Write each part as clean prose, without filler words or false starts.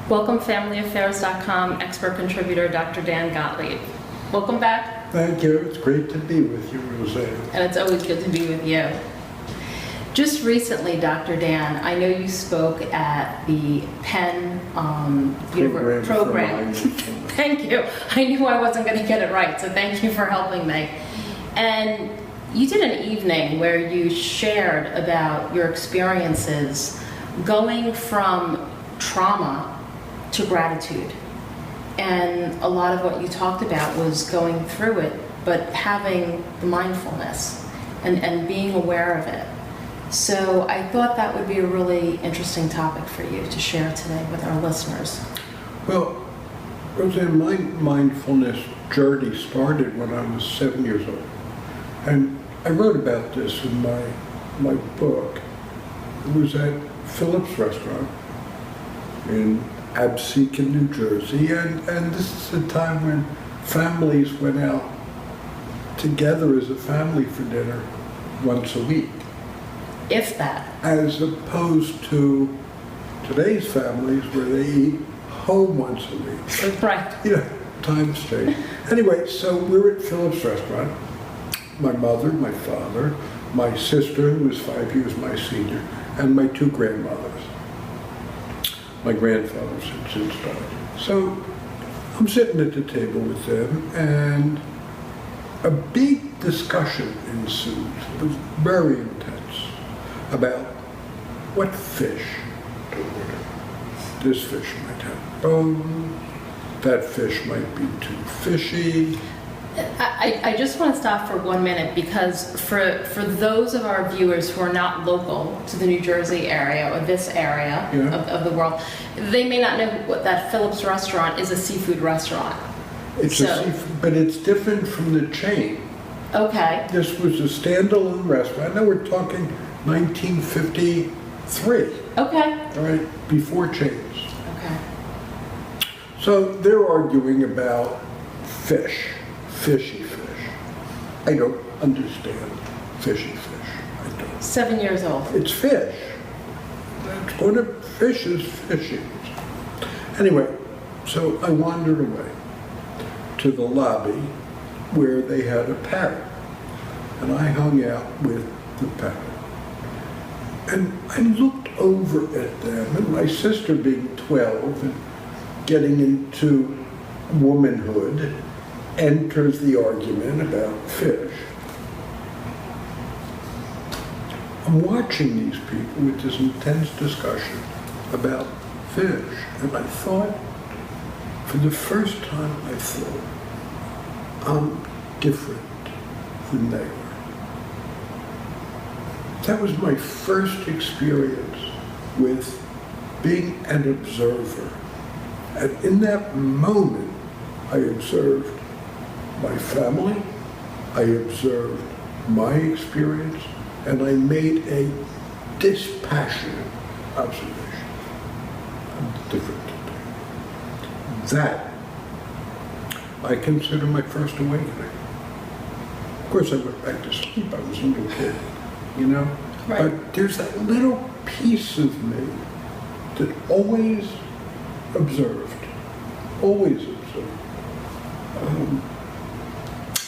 Welcome FamilyAffaires.com expert contributor Dr. Dan Gottlieb. Welcome back. Thank you. It's great to be with you, Roseann. And it's always good to be with you. Just recently, Dr. Dan, I know you spoke at the Penn program. Thank you. I knew I wasn't going to get it right, so thank you for helping me. And you did an evening where you shared about your experiences going from trauma to gratitude. And a lot of what you talked about was going through it, but having the mindfulness and being aware of it. So I thought that would be a really interesting topic for you to share today with our listeners. Well, Roseann, my mindfulness journey started when I was 7 years old. And I wrote about this in my book. It was at Phillips Restaurant in Absecon, New Jersey, and this is a time when families went out together as a family for dinner once a week. If that. As opposed to today's families where they eat home once a week. But, right. You know, times change. Anyway, so we were at Phillips Restaurant. My mother, my father, my sister, who was 5 years my senior, and my two grandmothers. My grandfathers had since died. So I'm sitting at the table with them, and a big discussion ensues. It was very intense about what fish to order. This fish might have bones, that fish might be too fishy. I just want to stop for 1 minute because for those of our viewers who are not local to the New Jersey area or this area of the world, they may not know what that Phillips restaurant is. A seafood restaurant. It's a seafood, but it's different from the chain. Okay. This was a standalone restaurant. Now we're talking 1953. Okay. All right, before chains. Okay. So they're arguing about fish. Fishy fish. I don't understand fishy fish. I don't. 7 years old. It's fish. That's what a fish is fishy. Anyway, so I wandered away to the lobby where they had a parrot. And I hung out with the parrot. And I looked over at them, and my sister being 12 and getting into womanhood, enters the argument about fish. I'm watching these people with this intense discussion about fish, and I thought, for the first time, I thought, I'm different than they are. That was my first experience with being an observer. And in that moment, I observed my family, I observed my experience, and I made a dispassionate observation. I'm different today. That I consider my first awakening. Of course, I went back to sleep. I was a little kid, you know? Right. But there's that little piece of me that always observed, always observed.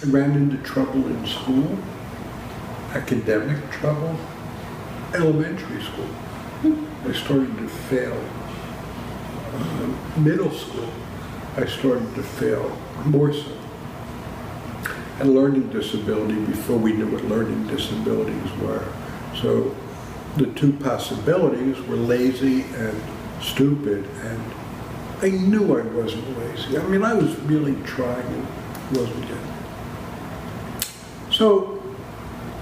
I ran into trouble in school, academic trouble, elementary school. I started to fail. Middle school, I started to fail more so. And learning disability before we knew what learning disabilities were. So the two possibilities were lazy and stupid, and I knew I wasn't lazy. I mean, I was really trying and wasn't getting it. So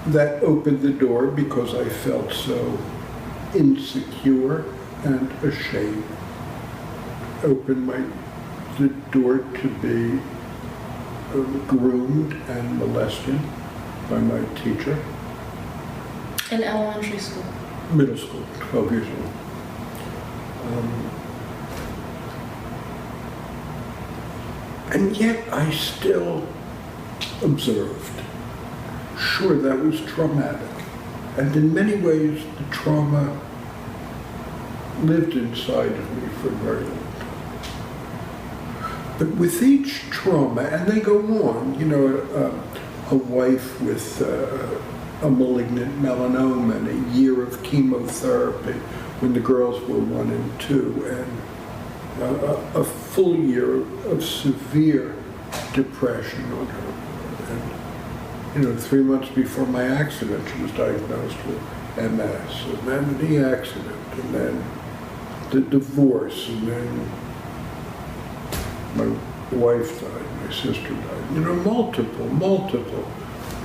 that opened the door because I felt so insecure and ashamed. Opened the door to be groomed and molested by my teacher. In elementary school? Middle school, 12 years old. And yet I still observed. Sure, that was traumatic. And in many ways, the trauma lived inside of me for a very long time. But with each trauma, and they go on, a wife with a malignant melanoma and a year of chemotherapy when the girls were 1 and 2, and a full year of severe depression on her. And, 3 months before my accident, she was diagnosed with MS, and then the accident, and then the divorce, and then my wife died, my sister died, multiple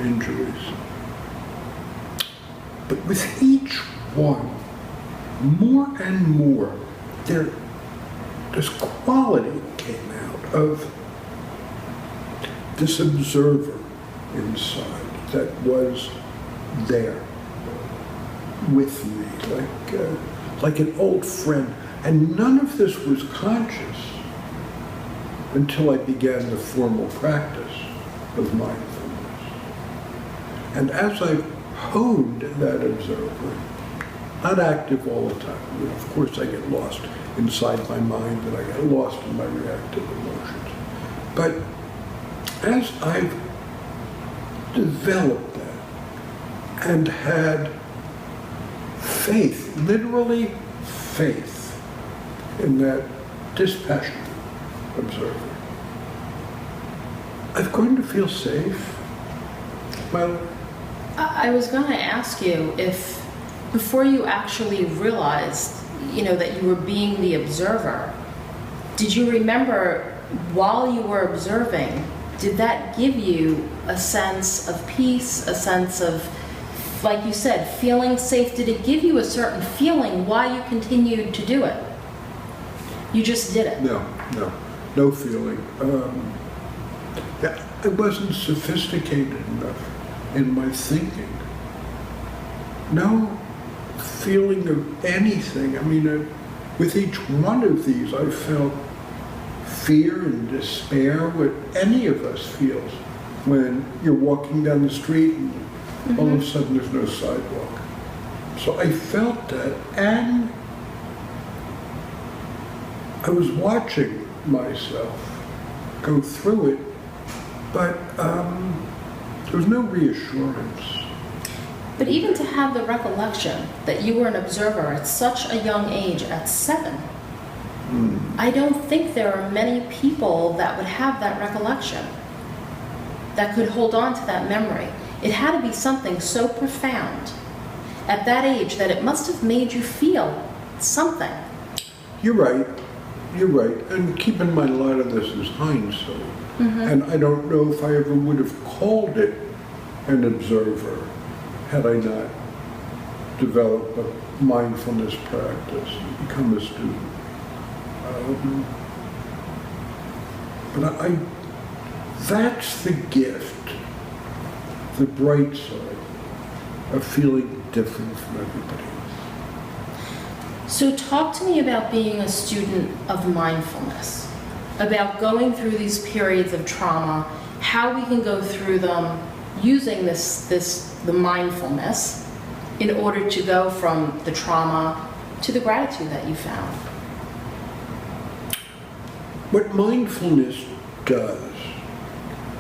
injuries. But with each one, more and more, this quality came out of this observer inside that was there with me, like an old friend. And none of this was conscious until I began the formal practice of mindfulness. And as I honed that observer, not active all the time. Of course I get lost inside my mind and I get lost in my reactive emotions. But as I've developed that and had faith, literally faith, in that dispassionate observer, I've grown to feel safe. Well, I was going to ask you if, before you actually realized, that you were being the observer, did you remember while you were observing, did that give you a sense of peace, a sense of, like you said, feeling safe? Did it give you a certain feeling why you continued to do it? You just did it. No feeling. I wasn't sophisticated enough in my thinking. No feeling of anything. With each one of these, I felt fear and despair, what any of us feels when you're walking down the street and all of a sudden there's no sidewalk. So I felt that, and I was watching myself go through it, but there was no reassurance. But even to have the recollection that you were an observer at such a young age, at 7, I don't think there are many people that would have that recollection, that could hold on to that memory. It had to be something so profound at that age that it must have made you feel something. You're right. And keep in mind, a lot of this is hindsight. And I don't know if I ever would have called it an observer had I not developed a mindfulness practice and become a student. But that's the gift, the bright side of feeling different from everybody else. So talk to me about being a student of mindfulness, about going through these periods of trauma, how we can go through them using the mindfulness in order to go from the trauma to the gratitude that you found. What mindfulness does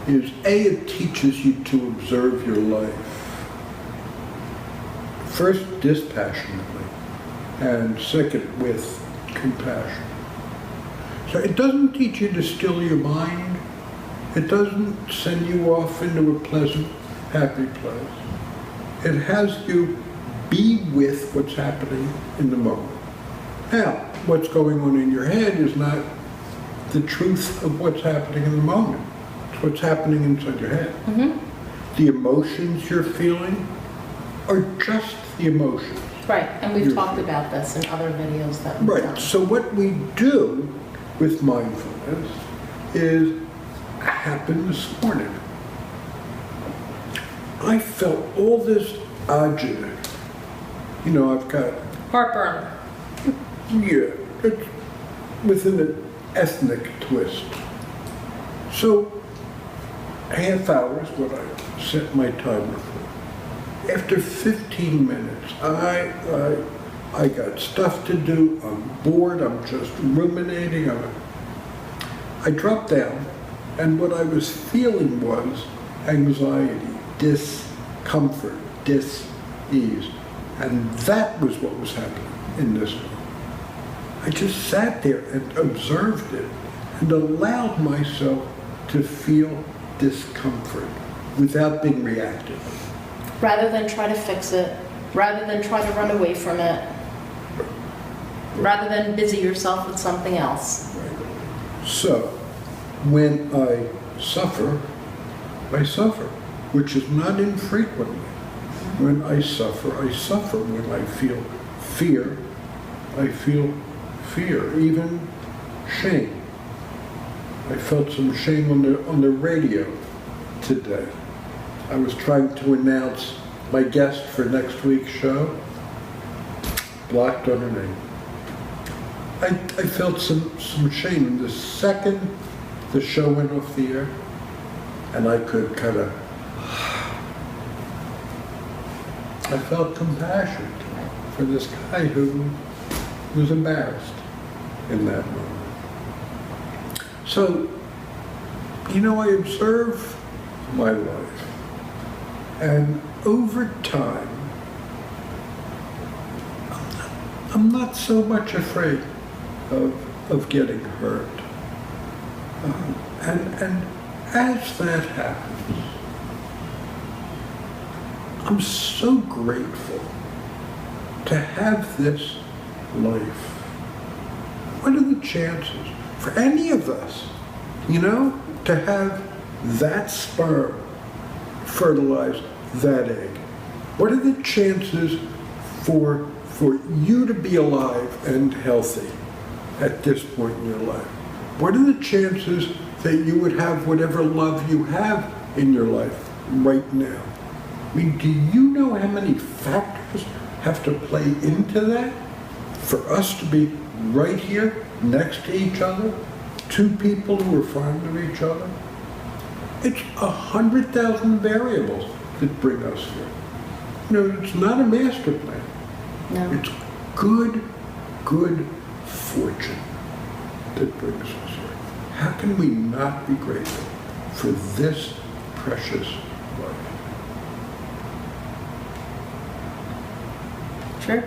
is, A, it teaches you to observe your life. First, dispassionately, and second, with compassion. So it doesn't teach you to still your mind. It doesn't send you off into a pleasant, happy place. It has you be with what's happening in the moment. Now, what's going on in your head is not the truth of what's happening in the moment. It's what's happening inside your head. The emotions you're feeling are just the emotions. Right, and we've talked about this in other videos that we've done. Right, so what we do with mindfulness is, happened this morning. I felt all this agita. I've got Heartburn. Yeah, it's within an ethnic twist. So, half hour is what I set my timer for. After 15 minutes, I got stuff to do, I'm bored, I'm just ruminating. I dropped down, and what I was feeling was anxiety, discomfort, dis-ease. And that was what was happening in this room. I just sat there and observed it and allowed myself to feel discomfort without being reactive. Rather than try to fix it, rather than try to run away from it, rather than busy yourself with something else. Right. So, when I suffer, which is not infrequently. When I suffer, I suffer. When I feel fear, I feel fear, even shame. I felt some shame on the radio today. I was trying to announce my guest for next week's show, blocked on her name. I felt some shame. And the second the show went off the air, and I could kind of, I felt compassion for this guy who was embarrassed in that moment. So, I observe my life, and over time, I'm not so much afraid of getting hurt. And as that happens, I'm so grateful to have this life. What are the chances for any of us, to have that sperm fertilize that egg? What are the chances for you to be alive and healthy at this point in your life? What are the chances that you would have whatever love you have in your life right now? I mean, do you know how many factors have to play into that for us to be right here next to each other? Two people who are fond of each other? It's 100,000 variables that bring us here. It's not a master plan. No. It's good fortune that brings us here. How can we not be grateful for this precious life? Sure.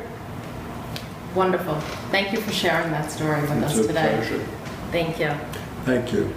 Wonderful. Thank you for sharing that story with us It's a today. pleasure. Thank you. Thank you.